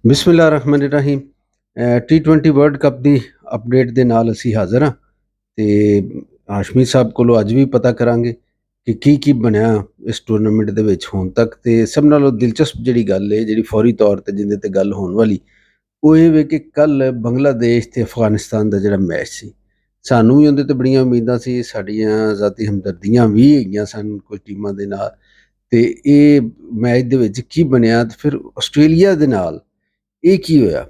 ਬਿਸਮਿਲ੍ਲਾ ਰਹਿਮਾਨ ਰਹੀਮ। T20 world cup ਦੀ ਅਪਡੇਟ ਦੇ ਨਾਲ ਅਸੀਂ ਹਾਜ਼ਰ ਹਾਂ ਤੇ ਹਾਸ਼ਮੀ ਸਾਹਿਬ ਕੋਲੋਂ ਅੱਜ ਵੀ ਪਤਾ ਕਰਾਂਗੇ ਕਿ ਕੀ ਬਣਿਆ ਇਸ ਟੂਰਨਾਮੈਂਟ ਦੇ ਵਿੱਚ ਹੁਣ ਤੱਕ। ਤੇ ਸਭ ਨਾਲੋਂ ਦਿਲਚਸਪ ਜਿਹੜੀ ਗੱਲ ਹੈ, ਜਿਹੜੀ ਫੌਰੀ ਤੌਰ ਤੇ ਜਿਹਦੇ ਤੇ ਗੱਲ ਹੋਣ ਵਾਲੀ, ਉਹ ਇਹ ਵੇ ਕਿ ਕੱਲ ਬੰਗਲਾਦੇਸ਼ ਤੇ ਅਫਗਾਨਿਸਤਾਨ ਦਾ ਜਿਹੜਾ ਮੈਚ ਸੀ, ਸਾਨੂੰ ਵੀ ਉਹਦੇ ਤੇ ਬੜੀਆਂ ਉਮੀਦਾਂ ਸੀ, ਸਾਡੀਆਂ ਜ਼ਾਤੀ ਹਮਦਰਦੀਆਂ ਵੀ ਹੈਗੀਆਂ ਸਨ ਕੁਝ ਟੀਮਾਂ ਦੇ ਨਾਲ। ਤੇ ਇਹ ਮੈਚ ਦੇ ਵਿੱਚ ਕੀ ਬਣਿਆ ਤੇ ਫਿਰ ਆਸਟ੍ਰੇਲੀਆ ਦੇ ਨਾਲ ਇਹ ਕੀ ਹੋਇਆ,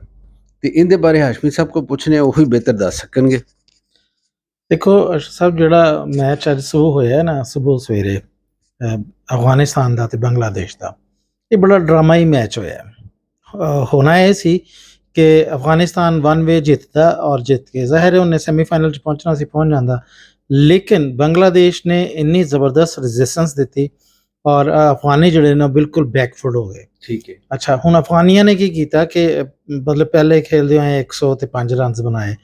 ਤੇ ਇਹਦੇ ਬਾਰੇ ਹਾਸ਼ਮੀ ਸਾਹਿਬ ਕੋਲ ਪੁੱਛਣੇ ਆ, ਉਹੀ ਬਿਹਤਰ ਦੱਸ ਸਕਣਗੇ। ਦੇਖੋ ਅਰਸ਼ਦ ਸਾਹਿਬ, ਜਿਹੜਾ ਮੈਚ ਅੱਜ ਸ਼ੁਰੂ ਹੋਇਆ ਨਾ ਸੁਬਹ ਸਵੇਰੇ ਅਫਗਾਨਿਸਤਾਨ ਦਾ ਤੇ ਬੰਗਲਾਦੇਸ਼ ਦਾ, ਇਹ ਬੜਾ ਡਰਾਮਾਈ ਮੈਚ ਹੋਇਆ। ਹੋਣਾ ਇਹ ਸੀ ਕਿ ਅਫਗਾਨਿਸਤਾਨ 1 ਵੇ ਜਿੱਤਦਾ ਔਰ ਜਿੱਤ ਕੇ ਜ਼ਾਹਿਰ ਹੈ ਉਹਨੇ ਸੈਮੀਫਾਈਨਲ 'ਚ ਪਹੁੰਚਣਾ ਸੀ, ਪਹੁੰਚ ਜਾਂਦਾ, ਲੇਕਿਨ ਬੰਗਲਾਦੇਸ਼ ਨੇ ਇੰਨੀ ਜ਼ਬਰਦਸਤ ਰੈਜ਼ਿਸਟੈਂਸ ਦਿੱਤੀ ਔਰ ਅਫਗਾਨੀ ਜਿਹੜੇ ਨੇ ਬਿਲਕੁਲ ਬੈਕਫੁੱਟ ਹੋ ਗਏ। ਠੀਕ ਹੈ। ਅੱਛਾ, ਹੁਣ ਅਫਗਾਨੀਆਂ ਨੇ ਕੀ ਕੀਤਾ ਕਿ ਮਤਲਬ ਪਹਿਲੇ ਖੇਲਦੇ ਹੋਏ 105 ਰਨਸ ਬਣਾਏ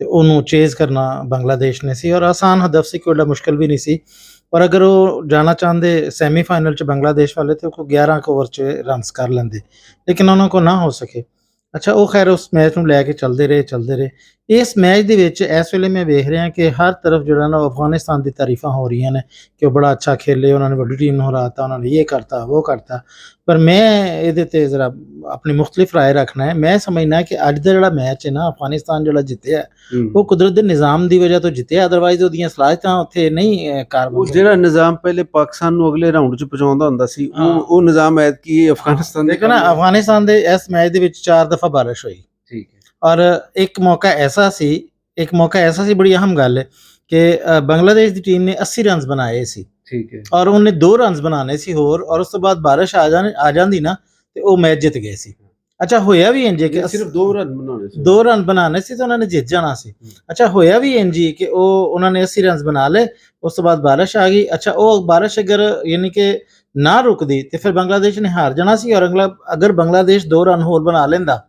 ਤੇ ਉਹਨੂੰ ਚੇਜ਼ ਕਰਨਾ ਬੰਗਲਾਦੇਸ਼ ਨੇ ਸੀ, ਔਰ ਆਸਾਨ ਹਦਫ ਸੀ, ਕੋਈ ਏਡਾ ਮੁਸ਼ਕਿਲ ਵੀ ਨਹੀਂ ਸੀ। ਪਰ ਅਗਰ ਉਹ ਜਾਣਾ ਚਾਹੁੰਦੇ ਸੈਮੀਫਾਈਨਲ 'ਚ ਬੰਗਲਾਦੇਸ਼ ਵਾਲੇ, ਤੇ ਉਹ 11 ਓਵਰ 'ਚ ਰਨਸ ਕਰ ਲੈਂਦੇ, ਲੇਕਿਨ ਉਹਨਾਂ ਕੋਲ ਨਾ ਹੋ ਸਕੇ। ਅੱਛਾ, ਉਹ ਖੈਰ ਉਸ ਮੈਚ ਨੂੰ ਲੈ ਕੇ ਚੱਲਦੇ ਰਹੇ। ਇਸ ਮੈਚ ਦੇ ਵਿੱਚ ਇਸ ਵੇਲੇ ਮੈਂ ਵੇਖ ਰਿਹਾ ਕਿ ਹਰ ਤਰਫ ਜਿਹੜਾ ਨਾ ਅਫਗਾਨਿਸਤਾਨ ਦੀ ਤਾਰੀਫਾਂ ਹੋ ਰਹੀਆਂ ਨੇ ਕਿ ਉਹ ਬੜਾ ਅੱਛਾ ਖੇਲੇ, ਉਹਨਾਂ ਨੇ ਵੱਡੀ ਟੀਮ ਨੂੰ ਹਰਾਤਾ, ਉਹਨਾਂ ਨੇ ਇਹ ਕਰਤਾ ਉਹ ਕਰਤਾ। ਪਰ ਮੈਂ ਇਹਦੇ ਤੇ ਜ਼ਰਾ ਆਪਣੀ ਮੁਖਤਲਿਫ ਰਾਏ ਰੱਖਣਾ ਹੈ। ਮੈਂ ਸਮਝਣਾ ਕਿ ਅੱਜ ਦਾ ਜਿਹੜਾ ਮੈਚ ਹੈ ਨਾ, ਅਫਗਾਨਿਸਤਾਨ ਜਿਹੜਾ ਜਿੱਤਿਆ ਉਹ ਕੁਦਰਤ ਦੇ ਨਿਜ਼ਾਮ ਦੀ ਵਜ੍ਹਾ ਤੋਂ ਜਿੱਤਿਆ, ਅਦਰਵਾਈਜ਼ ਉਹਦੀਆਂ ਸਲਾਹਿਤਾਂ ਉੱਥੇ ਨਹੀਂ ਉਹ ਜਿਹੜਾ ਨਿਜ਼ਾਮ ਪਹਿਲੇ ਪਾਕਿਸਤਾਨ ਨੂੰ ਅਗਲੇ ਰਾਊਂਡ 'ਚ ਪਹੁੰਚਾਉਂਦਾ ਹੁੰਦਾ ਸੀ, ਉਹ ਨਿਜ਼ਾਮ ਐਤਕੀ ਅਫਗਾਨਿਸਤਾਨ ਦੇ। ਦੇਖੋ ਨਾ, ਅਫਗਾਨਿਸਤਾਨ ਦੇ ਇਸ ਮੈਚ ਦੇ ਵਿੱਚ 4 ਦਫਾ ਬਾਰਿਸ਼ ਹੋਈ। ਠੀਕ ਹੈ। ਔਰ ਇੱਕ ਮੌਕਾ ਐਸਾ ਸੀ, ਬੜੀ ਅਹਿਮ ਗੱਲ ਹੈ ਕਿ ਬੰਗਲਾਦੇਸ਼ ਦੀ ਟੀਮ ਨੇ 80 ਰਨਸ ਬਣਾਏ ਸੀ। ਠੀਕ ਹੈ। ਔਰ ਉਹਨੇ 2 ਰਨਸ ਬਣਾਉਣੇ ਸੀ ਹੋਰ, ਔਰ ਉਸ ਤੋਂ ਬਾਅਦ ਬਾਰਿਸ਼ ਆ ਜਾਂਦੀ ਨਾ ਤੇ ਉਹ ਮੈਚ ਜਿੱਤ ਗਏ ਸੀ। ਅੱਛਾ, ਹੋਇਆ ਵੀ ਇੰਜ ਕਿ ਸਿਰਫ 2 ਰਨ ਬਣਾਉਣੇ ਸੀ, 2 ਰਨ ਬਣਾਉਣੇ ਸੀ ਤੇ ਉਹਨਾਂ ਨੇ ਜਿੱਤ ਜਾਣਾ ਸੀ। ਅੱਛਾ, ਹੋਇਆ ਵੀ ਇੰਜ ਕਿ ਉਹਨਾਂ ਨੇ 80 ਰਨਸ ਬਣਾ ਲਏ, ਉਸ ਤੋਂ ਬਾਅਦ ਬਾਰਿਸ਼ ਆ ਗਈ। ਅੱਛਾ, ਉਹ ਬਾਰਿਸ਼ ਅਗਰ ਯਾਨੀ ਕਿ ਨਾ ਰੁਕਦੀ ਤੇ ਫਿਰ ਬੰਗਲਾਦੇਸ਼ ਨੇ ਹਾਰ ਜਾਣਾ ਸੀ, ਔਰ ਅਗਰ ਬੰਗਲਾਦੇਸ਼ 2 ਰਨ ਹੋਰ ਬਣਾ ਲੈਂਦਾ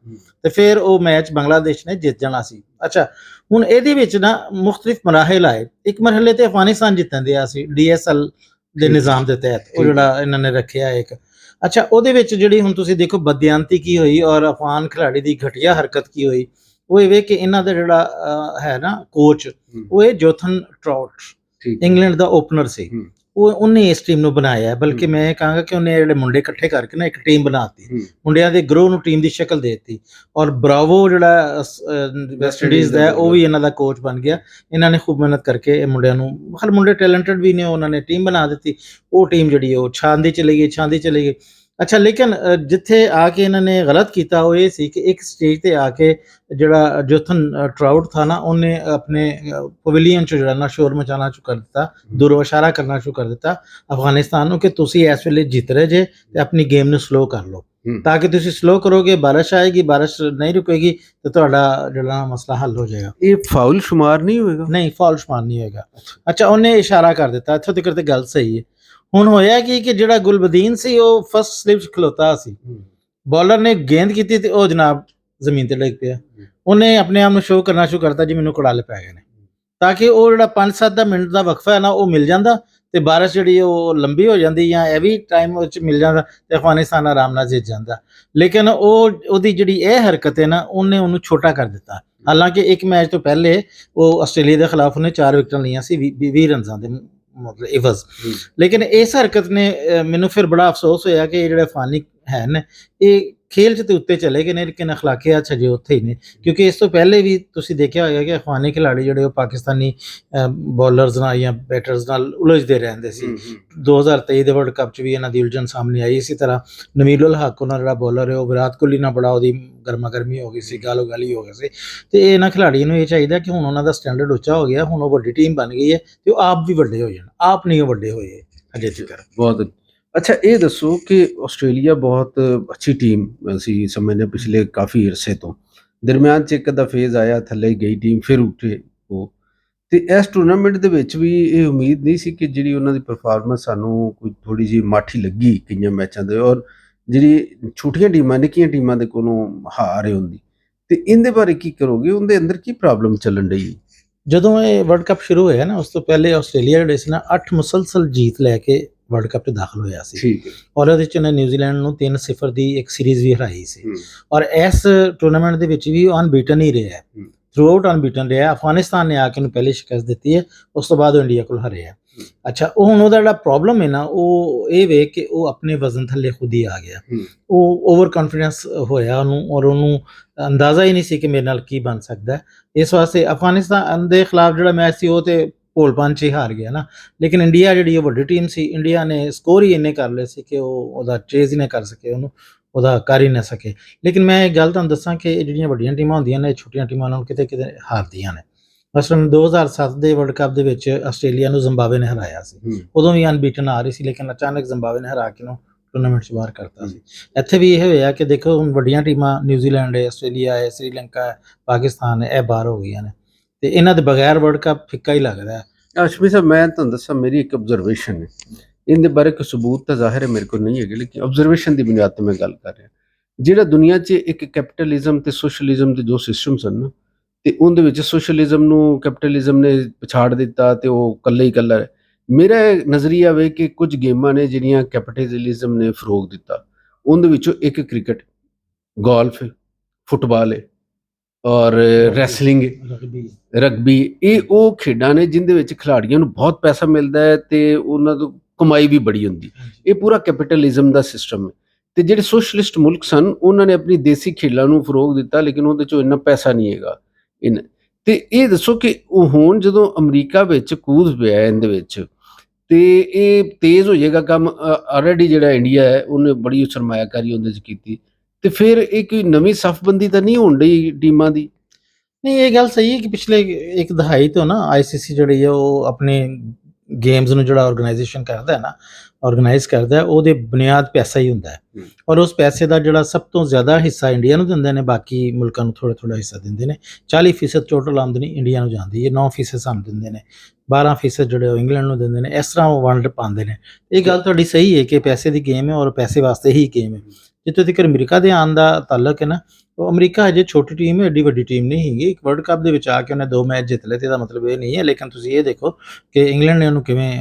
ਤੇ ਫਿਰ ਉਹ ਮੈਚ ਬੰਗਲਾਦੇਸ਼ ਨੇ ਜਿੱਤ ਜਾਣਾ ਸੀ। ਅੱਛਾ, ਹੁਣ ਇਹਦੇ ਵਿੱਚ ਨਾ ਮੁਖਤਲਿਫ ਮਰਾਹਿਲ ਆਏ। ਇੱਕ ਮਰਹਲੇ ਤੇ ਅਫਗਾਨਿਸਤਾਨ ਜਿੱਤਣ ਦਿਆ ਸੀ DSL ਦੇ ਨਿਜ਼ਾਮ ਦੇ ਤਹਿਤ, ਉਹ ਜਿਹੜਾ ਇਹਨਾਂ ਨੇ ਰੱਖਿਆ ਇੱਕ। ਅੱਛਾ, ਉਹਦੇ ਵਿੱਚ ਜਿਹੜੀ ਹੁਣ ਤੁਸੀਂ ਦੇਖੋ ਬਦਿਆਨਤੀ ਕੀ ਹੋਈ ਔਰ ਅਫਗਾਨ ਖਿਡਾਰੀ ਦੀ ਘਟੀਆ ਹਰਕਤ ਕੀ ਹੋਈ, ਉਹ ਇਹ ਵੇ ਕਿ ਇਹਨਾਂ ਦਾ ਜਿਹੜਾ ਹੈ ਨਾ ਕੋਚ, ਉਹ ਇਹ ਜੋਥਨ ਟਰਾਊਟ, ਇੰਗਲੈਂਡ ਦਾ ਓਪਨਰ ਸੀ, ਉਹਨੇ ਇਸ ਟੀਮ ਨੂੰ ਬਣਾਇਆ। ਬਲਕਿ ਮੈਂ ਕਹਾਂਗਾ ਕਿ ਉਹਨੇ ਜਿਹੜੇ ਮੁੰਡੇ ਇਕੱਠੇ ਕਰਕੇ ਨਾ ਇੱਕ ਟੀਮ ਬਣਾਤੀ, ਮੁੰਡਿਆਂ ਦੇ ਗਰੋਹ ਨੂੰ ਟੀਮ ਦੀ ਸ਼ਕਲ ਦੇ ਦਿੱਤੀ। ਔਰ ਬਰਾਵੋ ਜਿਹੜਾ ਵੈਸਟ ਇੰਡੀਜ਼ ਦਾ, ਉਹ ਵੀ ਇਹਨਾਂ ਦਾ ਕੋਚ ਬਣ ਗਿਆ। ਇਹਨਾਂ ਨੇ ਖੂਬ ਮਿਹਨਤ ਕਰਕੇ ਇਹ ਮੁੰਡਿਆਂ ਨੂੰ, ਹਰ ਮੁੰਡੇ ਟੈਲੈਂਟਡ ਵੀ ਨੇ, ਉਹਨਾਂ ਨੇ ਟੀਮ ਬਣਾ ਦਿੱਤੀ। ਉਹ ਟੀਮ ਜਿਹੜੀ ਉਹ ਛਾਂਦੀ ਚਲੀ ਗਈ। ਅੱਛਾ, ਲੇਕਿਨ ਜਿੱਥੇ ਆ ਕੇ ਇਹਨਾਂ ਨੇ ਗਲਤ ਕੀਤਾ ਉਹ ਇਹ ਸੀ ਕਿ ਇੱਕ ਸਟੇਜ ਤੇ ਆ ਕੇ ਜਿਹੜਾ ਜੋਥਨ ਟਰਾਊਟ ਥਾ ਨਾ, ਉਹਨੇ ਆਪਣੇ ਪਵੇਲੀਅਨ 'ਚ ਜਿਹੜਾ ਨਾ ਸ਼ੋਰ ਮਚਾਉਣਾ ਸ਼ੁਰੂ ਕਰ ਦਿੱਤਾ, ਦੂਰੋਂ ਇਸ਼ਾਰਾ ਕਰਨਾ ਸ਼ੁਰੂ ਕਰ ਦਿੱਤਾ ਅਫਗਾਨਿਸਤਾਨ ਨੂੰ ਕਿ ਤੁਸੀਂ ਇਸ ਵੇਲੇ ਜਿੱਤ ਰਹੇ ਜੇ ਤੇ ਆਪਣੀ ਗੇਮ ਨੂੰ ਸਲੋ ਕਰ ਲਓ। ਤਾਂ ਕਿ ਤੁਸੀਂ ਸਲੋ ਕਰੋਗੇ, ਬਾਰਿਸ਼ ਆਏਗੀ, ਬਾਰਿਸ਼ ਨਹੀਂ ਰੁਕੇਗੀ ਤੇ ਤੁਹਾਡਾ ਜਿਹੜਾ ਮਸਲਾ ਹੱਲ ਹੋ ਜਾਏਗਾ। ਇਹ ਫਾਉਲ ਸ਼ੁਮਾਰ ਨਹੀਂ ਹੋਏਗਾ? ਨਹੀਂ, ਫਾਉਲ ਸ਼ੁਮਾਰ ਨਹੀਂ ਹੋਏਗਾ। ਅੱਛਾ, ਉਹਨੇ ਇਸ਼ਾਰਾ ਕਰ ਦਿੱਤਾ, ਇੱਥੋਂ ਤੱਕ ਤੇ ਗੱਲ ਸਹੀ ਹੈ। ਹੁਣ ਹੋਇਆ ਕਿ ਜਿਹੜਾ ਗੁਲਬਦੀਨ ਸੀ ਉਹ ਫਸਟ ਸਲਿਪ 'ਚ ਖਲੋਤਾ ਸੀ, ਬੋਲਰ ਨੇ ਗੇਂਦ ਕੀਤੀ ਤੇ ਉਹ ਜਨਾਬ ਜ਼ਮੀਨ ਤੇ ਡਿੱਗ ਪਿਆ। ਉਹਨੇ ਆਪਣੇ ਆਪ ਨੂੰ ਸ਼ੋਅ ਕਰਨਾ ਸ਼ੁਰੂ ਕਰਤਾ ਜੀ ਮੈਨੂੰ ਕੜਾਲੇ ਪੈ ਗਏ ਨੇ, ਤਾਂ ਕਿ ਉਹ ਜਿਹੜਾ 5-7 ਮਿੰਟ ਦਾ ਵਕਫਾ ਹੈ ਨਾ ਉਹ ਮਿਲ ਜਾਂਦਾ ਤੇ ਬਾਰਿਸ਼ ਜਿਹੜੀ ਉਹ ਲੰਬੀ ਹੋ ਜਾਂਦੀ ਜਾਂ ਇਹ ਵੀ ਟਾਈਮ ਵਿੱਚ ਮਿਲ ਜਾਂਦਾ ਤੇ ਅਫਗਾਨਿਸਤਾਨ ਆਰਾਮ ਨਾਲ ਜਿੱਤ ਜਾਂਦਾ। ਲੇਕਿਨ ਉਹਦੀ ਜਿਹੜੀ ਇਹ ਹਰਕਤ ਹੈ ਨਾ, ਉਹਨੇ ਉਹਨੂੰ ਛੋਟਾ ਕਰ ਦਿੱਤਾ। ਹਾਲਾਂਕਿ ਇੱਕ ਮੈਚ ਤੋਂ ਪਹਿਲੇ ਉਹ ਆਸਟ੍ਰੇਲੀਆ ਦੇ ਖਿਲਾਫ ਉਹਨੇ 4 ਵਿਕਟਾਂ ਲਈਆਂ ਸੀ 20 ਰਨਸਾਂ ਦੇ ਮਤਲਬ ਇਵਜ਼। ਲੇਕਿਨ ਇਸ ਹਰਕਤ ਨੇ ਮੈਨੂੰ ਫਿਰ ਬੜਾ ਅਫਸੋਸ ਹੋਇਆ ਕਿ ਇਹ ਜਿਹੜੇ ਅਫਗਾਨੀ ਹੈ ਨੇ ਇਹ ਖੇਲ 'ਚ ਤੇ ਉੱਤੇ ਚਲੇ ਗਏ ਨੇ, ਲੇਕਿਨ ਅਖਲਾਕਿਆਤ ਹਜੇ ਉੱਥੇ ਹੀ ਨੇ। ਕਿਉਂਕਿ ਇਸ ਤੋਂ ਪਹਿਲੇ ਵੀ ਤੁਸੀਂ ਦੇਖਿਆ ਹੋਏਗਾ ਕਿ ਅਫਗਾਨੀ ਖਿਲਾੜੀ ਜਿਹੜੇ ਉਹ ਪਾਕਿਸਤਾਨੀ ਬੋਲਰਸ ਨਾਲ ਜਾਂ ਬੈਟਰਸ ਨਾਲ ਉਲਝਦੇ ਰਹਿੰਦੇ ਸੀ। 2023 ਦੇ ਵਰਲਡ ਕੱਪ 'ਚ ਵੀ ਇਹਨਾਂ ਦੀ ਉਲਝਣ ਸਾਹਮਣੇ ਆਈ। ਇਸੇ ਤਰ੍ਹਾਂ ਨਵੀਲ ਉਲ ਹਕ ਉਹਨਾਂ ਜਿਹੜਾ ਬੋਲਰ ਹੈ, ਉਹ ਵਿਰਾਟ ਕੋਹਲੀ ਨਾਲ ਬੜਾ ਉਹਦੀ ਗਰਮਾ ਗਰਮੀ ਹੋ ਗਈ ਸੀ, ਗਾਲੋ ਗਾਲੀ ਹੋ ਗਈ ਸੀ। ਤੇ ਇਹਨਾਂ ਖਿਲਾੜੀਆਂ ਨੂੰ ਇਹ ਚਾਹੀਦਾ ਕਿ ਹੁਣ ਉਹਨਾਂ ਦਾ ਸਟੈਂਡਰਡ ਉੱਚਾ ਹੋ ਗਿਆ, ਹੁਣ ਉਹ ਵੱਡੀ ਟੀਮ ਬਣ ਗਈ ਹੈ ਤੇ ਉਹ ਆਪ ਵੀ ਵੱਡੇ ਹੋ ਜਾਣ। ਆਪ ਨਹੀਂ ਉਹ ਵੱਡੇ ਹੋਏ ਅਜੇ ਤੱਕ। ਬਹੁਤ ਅੱਛਾ, ਇਹ ਦੱਸੋ ਕਿ ਆਸਟ੍ਰੇਲੀਆ ਬਹੁਤ ਅੱਛੀ ਟੀਮ ਅਸੀਂ ਸਮਝਦੇ ਪਿਛਲੇ ਕਾਫੀ ਅਰਸੇ ਤੋਂ, ਦਰਮਿਆਨ 'ਚ ਇੱਕ ਅੱਧਾ ਫੇਜ਼ ਆਇਆ, ਥੱਲੇ ਗਈ ਟੀਮ, ਫਿਰ ਉੱਠੇ ਉਹ। ਤੇ ਇਸ ਟੂਰਨਾਮੈਂਟ ਦੇ ਵਿੱਚ ਵੀ ਇਹ ਉਮੀਦ ਨਹੀਂ ਸੀ ਕਿ ਜਿਹੜੀ ਉਹਨਾਂ ਦੀ ਪਰਫਾਰਮੈਂਸ ਸਾਨੂੰ ਕੋਈ ਥੋੜੀ ਜਿਹੀ ਮਾਠੀ ਲੱਗੀ ਕਈਆਂ ਮੈਚਾਂ ਦੇ, ਔਰ ਜਿਹੜੀ ਛੋਟੀਆਂ ਟੀਮਾਂ ਨਿੱਕੀਆਂ ਟੀਮਾਂ ਦੇ ਕੋਲੋਂ ਹਾਰ ਹੁੰਦੀ। ਤੇ ਇਹਦੇ ਬਾਰੇ ਕੀ ਕਰੋਗੇ? ਉਹਦੇ ਅੰਦਰ ਕੀ ਪ੍ਰੋਬਲਮ ਚੱਲਣ ਰਹੀ? ਜਦੋਂ ਇਹ ਵਰਲਡ ਕੱਪ ਸ਼ੁਰੂ ਹੋਇਆ ਨਾ, ਉਸ ਤੋਂ ਪਹਿਲੇ ਆਸਟ੍ਰੇਲੀਆ ਜਿਹੜੇ ਸੀ ਨਾ 8 ਮੁਸਲਸਲ ਜੀਤ ਲੈ ਕੇ ਵਰਲਡ ਕੱਪ 'ਚ ਦਾਖਲ ਹੋਇਆ ਸੀ ਠੀਕ ਹੈ। ਔਰ ਉਹਦੇ 'ਚ ਉਹਨੇ ਨਿਊਜ਼ੀਲੈਂਡ ਨੂੰ 3-0 ਦੀ ਇੱਕ ਸੀਰੀਜ਼ ਵੀ ਹਰਾਈ ਸੀ ਹੂੰ, ਔਰ ਇਸ ਟੂਰਨਾਮੈਂਟ ਦੇ ਵਿੱਚ ਵੀ ਉਹ ਅਨਬੀਟਨ ਹੀ ਰਿਹਾ ਹੂੰ। ਥਰੂ ਆਊਟ ਅਨਬੀਟਨ ਰਿਹਾ। ਅਫਗਾਨਿਸਤਾਨ ਨੇ ਆ ਕੇ ਉਹਨੂੰ ਪਹਿਲੀ ਸ਼ਿਕਸਤ ਦਿੱਤੀ ਹੈ, ਉਸ ਤੋਂ ਬਾਅਦ ਉਹ ਇੰਡੀਆ ਕੋਲ ਹਾਰਿਆ। ਅੱਛਾ, ਉਹ ਹੁਣ ਉਹਦਾ ਜਿਹੜਾ ਪ੍ਰੋਬਲਮ ਹੈ ਨਾ ਉਹ ਇਹ ਵੇ ਕਿ ਉਹ ਆਪਣੇ ਵਜ਼ਨ ਥੱਲੇ ਖੁਦ ਹੀ ਆ ਗਿਆ। ਹੂੰ। ਉਹ ਓਵਰ ਕੌਨਫੀਡੈਂਸ ਹੋਇਆ ਉਹਨੂੰ ਔਰ ਉਹਨੂੰ ਅੰਦਾਜ਼ਾ ਹੀ ਨਹੀਂ ਸੀ ਕਿ ਮੇਰੇ ਨਾਲ ਕੀ ਬਣ ਸਕਦਾ ਹੈ। ਇਸ ਵਾਸਤੇ ਅਫਗਾਨਿਸਤਾਨ ਦੇ ਖਿਲਾਫ ਜਿਹੜਾ ਮੈਚ ਸੀ ਉਹ ਤੇ ਭੋਲ-ਪੰਨ 'ਚ ਹੀ ਹਾਰ ਗਿਆ ਨਾ, ਲੇਕਿਨ ਇੰਡੀਆ ਜਿਹੜੀ ਉਹ ਵੱਡੀ ਟੀਮ ਸੀ, ਇੰਡੀਆ ਨੇ ਸਕੋਰ ਹੀ ਇੰਨੇ ਕਰ ਲਏ ਸੀ ਕਿ ਉਹਦਾ ਚੇਜ਼ ਹੀ ਨਾ ਕਰ ਸਕੇ, ਉਹਦਾ ਕਰ ਹੀ ਨਾ ਸਕੇ। ਲੇਕਿਨ ਮੈਂ ਇੱਕ ਗੱਲ ਤੁਹਾਨੂੰ ਦੱਸਾਂ ਕਿ ਇਹ ਜਿਹੜੀਆਂ ਵੱਡੀਆਂ ਟੀਮਾਂ ਹੁੰਦੀਆਂ ਨੇ, ਛੋਟੀਆਂ ਟੀਮਾਂ ਨਾਲ ਕਿਤੇ ਹਾਰਦੀਆਂ ਨੇ। ਮਸਲਨ 2007 ਦੇ ਵਰਲਡ ਕੱਪ ਦੇ ਵਿੱਚ ਆਸਟ੍ਰੇਲੀਆ ਨੂੰ ਜ਼ਿੰਬਾਬਵੇ ਨੇ ਹਰਾਇਆ ਸੀ, ਉਦੋਂ ਵੀ ਅਨਬੀਟਨ ਆ ਰਹੀ ਸੀ, ਲੇਕਿਨ ਅਚਾਨਕ ਜ਼ਿੰਬਾਬਵੇ ਨੇ ਹਰਾ ਕੇ ਉਹਨੂੰ ਟੂਰਨਾਮੈਂਟ 'ਚ ਬਾਹਰ ਕਰਤਾ ਸੀ। ਇੱਥੇ ਵੀ ਇਹ ਹੋਇਆ ਕਿ ਦੇਖੋ ਹੁਣ ਵੱਡੀਆਂ ਟੀਮਾਂ ਨਿਊਜ਼ੀਲੈਂਡ ਹੈ, ਆਸਟ੍ਰੇਲੀਆ ਹੈ, ਸ੍ਰੀਲੰਕਾ ਹੈ, ਪਾਕਿਸਤਾਨ ਹੈ, ਇਹ ਬਾਹਰ ਹੋ ਗਈਆਂ ਨੇ ਤੇ ਇਹਨਾਂ ਦੇ ਬਗੈਰ ਵਰਲਡ ਕੱਪ ਫਿੱਕਾ ਹੀ ਲੱਗਦਾ ਹੈ। ਹਾਸ਼ਮੀ ਸਾਹਿਬ, ਮੈਂ ਤੁਹਾਨੂੰ ਦੱਸਾਂ, ਮੇਰੀ ਇੱਕ ਆਬਜ਼ਰਵੇਸ਼ਨ ਹੈ, ਇਹਦੇ ਬਾਰੇ ਕੋਈ ਸਬੂਤ ਤਾਂ ਜ਼ਾਹਿਰ ਹੈ ਮੇਰੇ ਕੋਲ ਨਹੀਂ ਹੈਗੇ, ਲੇਕਿਨ ਆਬਜ਼ਰਵੇਸ਼ਨ ਦੀ ਬੁਨਿਆਦ ਤੇ ਮੈਂ ਗੱਲ ਕਰ ਰਿਹਾ। ਜਿਹੜਾ ਦੁਨੀਆ 'ਚ ਇੱਕ ਕੈਪੀਟਲਿਜ਼ਮ ਤੇ ਸੋਸ਼ਲਿਜ਼ਮ ਦੇ ਜੋ ਸਿਸਟਮ ਸਨ ਨਾ, ਤੇ ਉਹਦੇ ਵਿੱਚ ਸੋਸ਼ਲਿਜ਼ਮ ਨੂੰ ਕੈਪੀਟਲਿਜ਼ਮ ਨੇ ਪਛਾੜ ਦਿੱਤਾ ਤੇ ਉਹ ਇਕੱਲਾ ਹੀ ਇਕੱਲਾ ਹੈ। ਮੇਰਾ ਇਹ ਨਜ਼ਰੀਆ ਵੇ ਕਿ ਕੁਝ ਗੇਮਾਂ ਨੇ ਜਿਹੜੀਆਂ ਕੈਪੀਟਲਿਜ਼ਮ ਨੇ ਫਰੋਗ ਦਿੱਤਾ, ਉਹਦੇ ਵਿੱਚੋਂ ਇੱਕ ਕ੍ਰਿਕਟ, ਗੋਲਫ, ਫੁੱਟਬਾਲ ਹੈ ਔਰ ਰੈਸਲਿੰਗ, ਰਗਬੀ। ਇਹ ਉਹ ਖੇਡਾਂ ਨੇ ਜਿਨ੍ਹਾਂ ਵਿੱਚ ਖਿਡਾਰੀਆਂ ਨੂੰ ਬਹੁਤ ਪੈਸਾ ਮਿਲਦਾ ਹੈ ਤੇ ਉਹਨਾਂ ਤੋਂ ਕਮਾਈ ਵੀ ਬੜੀ ਹੁੰਦੀ। ਇਹ ਪੂਰਾ ਕੈਪੀਟਲਿਜ਼ਮ ਦਾ ਸਿਸਟਮ ਹੈ। ਤੇ ਜਿਹੜੇ ਸੋਸ਼ਲਿਸਟ ਮੁਲਕ ਸਨ, ਉਹਨਾਂ ਨੇ ਆਪਣੀ ਦੇਸੀ ਖੇਡਾਂ ਨੂੰ ਫਰੋਗ ਦਿੱਤਾ, ਲੇਕਿਨ ਉਹਦੇ 'ਚੋਂ ਇੰਨਾ ਪੈਸਾ ਨਹੀਂ ਹੈਗਾ। ਤੇ ਇਹ ਦੱਸੋ ਕਿ ਉਹ ਹੁਣ ਜਦੋਂ ਅਮਰੀਕਾ ਵਿੱਚ ਕੂਦ ਪਿਆ ਇਹਦੇ ਵਿੱਚ, ਤੇ ਇਹ ਤੇਜ਼ ਹੋ ਜਾਏਗਾ ਕੰਮ। ਆਲਰੇਡੀ ਜਿਹੜਾ ਇੰਡੀਆ ਹੈ ਉਹਨੇ ਬੜੀ ਸਰਮਾਇਆਕਾਰੀ ਉਹਦੇ 'ਚ ਕੀਤੀ, ਤੇ ਫਿਰ ਇਹ ਕੋਈ ਨਵੀਂ ਸਫਬੰਦੀ ਤਾਂ ਨਹੀਂ ਹੋਣ ਡਈ ਟੀਮਾਂ ਦੀ? ਨਹੀਂ, ਇਹ ਗੱਲ ਸਹੀ ਹੈ ਕਿ ਪਿਛਲੇ ਇੱਕ ਦਹਾਈ ਤੋਂ ਨਾ ਆਈਸੀਸੀ ਜਿਹੜੀ ਹੈ ਉਹ ਆਪਣੇ ਗੇਮਸ ਨੂੰ ਜਿਹੜਾ ਆਰਗੇਨਾਈਜੇਸ਼ਨ ਕਰਦਾ ਹੈ ਨਾ, ਆਰਗੇਨਾਈਜ਼ ਕਰਦਾ ਹੈ, ਉਹਦੇ ਬੁਨਿਆਦ ਪੈਸਾ ਹੀ ਹੁੰਦਾ ਹੈ ਔਰ ਉਸ ਪੈਸੇ ਦਾ ਜਿਹੜਾ ਸਭ ਤੋਂ ਜ਼ਿਆਦਾ ਹਿੱਸਾ ਇੰਡੀਆ ਨੂੰ ਦਿੰਦੇ ਨੇ, ਬਾਕੀ ਮੁਲਕਾਂ ਨੂੰ ਥੋੜ੍ਹਾ ਥੋੜ੍ਹਾ ਹਿੱਸਾ ਦਿੰਦੇ ਨੇ। 40% ਟੋਟਲ ਆਮਦਨੀ ਇੰਡੀਆ ਨੂੰ ਜਾਂਦੀ ਹੈ, 9% ਸਾਨੂੰ ਦਿੰਦੇ ਨੇ, 12% ਜਿਹੜੇ ਉਹ ਇੰਗਲੈਂਡ ਨੂੰ ਦਿੰਦੇ ਨੇ। ਇਸ ਤਰ੍ਹਾਂ ਉਹ ਵੰਡ ਪਾਉਂਦੇ ਨੇ। ਇਹ ਗੱਲ ਤੁਹਾਡੀ ਸਹੀ ਹੈ ਕਿ ਪੈਸੇ ਦੀ ਗੇਮ ਹੈ ਔਰ ਪੈਸੇ ਵਾਸਤੇ ਹੀ ਗੇਮ ਹੈ। ਜਿੱਥੋਂ ਤੱਕ ਅਮਰੀਕਾ ਦੇ ਆਉਣ ਦਾ ਤਾਲੁਕ ਹੈ ਨਾ, ਉਹ ਅਮਰੀਕਾ ਹਜੇ ਛੋਟੀ ਟੀਮ ਹੈ, ਐਡੀ ਵੱਡੀ ਟੀਮ ਨਹੀਂ ਹੈਗੀ। ਇੱਕ ਵਰਲਡ ਕੱਪ ਦੇ ਵਿੱਚ ਆ ਕੇ ਉਹਨੇ 2 ਮੈਚ ਜਿੱਤ ਲਏ ਤੇ ਇਹਦਾ ਮਤਲਬ ਇਹ ਨਹੀਂ ਹੈ, ਲੇਕਿਨ ਤੁਸੀਂ ਇਹ ਦੇਖੋ ਕਿ ਇੰਗਲੈਂਡ ਨੇ ਉਹਨੂੰ ਕਿਵੇਂ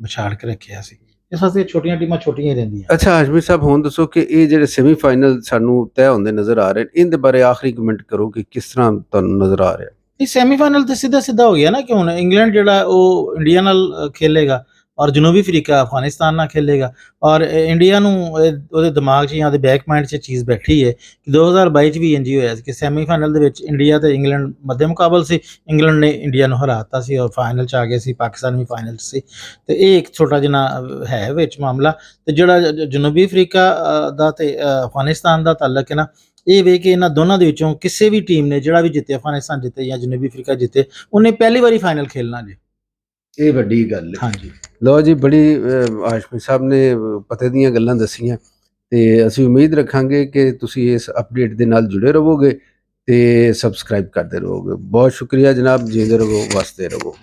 ਵਿਛਾੜ ਕੇ ਰੱਖਿਆ ਸੀ। ਇਸ ਵਾਸਤੇ ਛੋਟੀਆਂ ਟੀਮਾਂ ਛੋਟੀਆਂ ਹੀ ਰਹਿੰਦੀਆਂ। ਅੱਛਾ ਹਾਸ਼ਮੀ ਸਾਹਿਬ, ਹੁਣ ਦੱਸੋ ਕਿ ਇਹ ਜਿਹੜੇ ਸੈਮੀਫਾਈਨਲ ਸਾਨੂੰ ਤੈਅ ਹੁੰਦੇ ਨਜ਼ਰ ਆ ਰਹੇ ਨੇ, ਇਹਦੇ ਬਾਰੇ ਆਖਰੀ ਕਮੈਂਟ ਕਰੋ ਕਿ ਕਿਸ ਤਰ੍ਹਾਂ ਤੁਹਾਨੂੰ ਨਜ਼ਰ ਆ ਰਿਹਾ? ਇਹ ਸੈਮੀਫਾਈਨਲ ਤੇ ਸਿੱਧਾ ਹੋ ਗਿਆ ਨਾ ਕਿ ਹੁਣ ਇੰਗਲੈਂਡ ਜਿਹੜਾ ਉਹ ਇੰਡੀਆ ਨਾਲ ਖੇਲੇਗਾ ਔਰ ਜਨੂਬੀ ਅਫਰੀਕਾ ਅਫਗਾਨਿਸਤਾਨ ਨਾਲ ਖੇਲੇਗਾ ਔਰ ਇੰਡੀਆ ਨੂੰ ਉਹਦੇ ਦਿਮਾਗ 'ਚ ਜਾਂ ਉਹਦੇ ਬੈਕ ਮਾਈਂਡ 'ਚ ਚੀਜ਼ ਬੈਠੀ ਹੈ ਕਿ 2022 'ਚ ਵੀ ਇੰਜ ਹੀ ਹੋਇਆ ਸੀ ਕਿ ਸੈਮੀਫਾਈਨਲ ਦੇ ਵਿੱਚ ਇੰਡੀਆ ਤੇ ਇੰਗਲੈਂਡ ਮੱਦੇ ਮੁਕਾਬਲ ਸੀ। ਇੰਗਲੈਂਡ ਨੇ ਇੰਡੀਆ ਨੂੰ ਹਰਾਤਾ ਸੀ ਔਰ ਫਾਈਨਲ 'ਚ ਆ ਗਏ ਸੀ, ਪਾਕਿਸਤਾਨ ਵੀ ਫਾਈਨਲ 'ਚ ਸੀ। ਤੇ ਇਹ ਇੱਕ ਛੋਟਾ ਜਿਹਾ ਹੈ ਵਿੱਚ ਮਾਮਲਾ। ਤੇ ਜਿਹੜਾ ਜਨੂਬੀ ਅਫਰੀਕਾ ਦਾ ਤੇ ਅਫਗਾਨਿਸਤਾਨ ਦਾ ਤਾਲੁਕ ਹੈ ਨਾ, ਇਹ ਵੇ ਕਿ ਇਹਨਾਂ ਦੋਨਾਂ ਦੇ ਵਿੱਚੋਂ ਕਿਸੇ ਵੀ ਟੀਮ ਨੇ ਜਿਹੜਾ ਵੀ ਜਿੱਤੇ, ਅਫਗਾਨਿਸਤਾਨ ਜਿੱਤੇ ਜਾਂ ਜਨੂਬੀ ਅਫਰੀਕਾ ਜਿੱਤੇ, ਉਹਨੇ ਪਹਿਲੀ ਵਾਰੀ ਫਾਈਨਲ ਖੇਲਣਾ ਜੀ। ਇਹ ਵੱਡੀ ਗੱਲ ਹੈ। ਹਾਂਜੀ, ਲਓ ਜੀ, ਬੜੀ ਹਾਸ਼ਮੀ ਸਾਹਿਬ ਨੇ ਪਤੇ ਦੀਆਂ ਗੱਲਾਂ ਦੱਸੀਆਂ ਤੇ ਅਸੀਂ ਉਮੀਦ ਰੱਖਾਂਗੇ ਕਿ ਤੁਸੀਂ ਇਸ ਅਪਡੇਟ ਦੇ ਨਾਲ ਜੁੜੇ ਰਹੋਗੇ ਤੇ ਸਬਸਕ੍ਰਾਈਬ ਕਰਦੇ ਰਹੋਗੇ। ਬਹੁਤ ਸ਼ੁਕਰੀਆ ਜਨਾਬ, ਜੀਂਦੇ ਰਹੋ, ਵਸਦੇ ਰਹੋ।